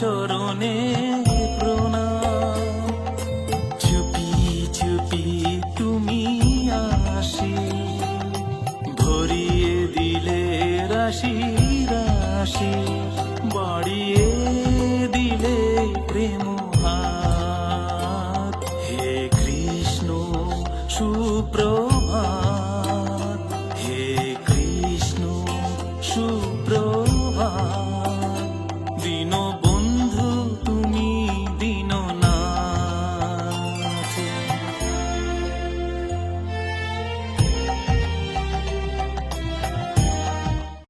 চরণে প্রণাম। চুপি চুপি তুমি আসি, ভরিয়ে দিলে রাশি রাশি, বাড়িয়ে দিলে প্রেম হাত। হে কৃষ্ণ সুপ্রভাত, হে কৃষ্ণ সুপ্রভাত।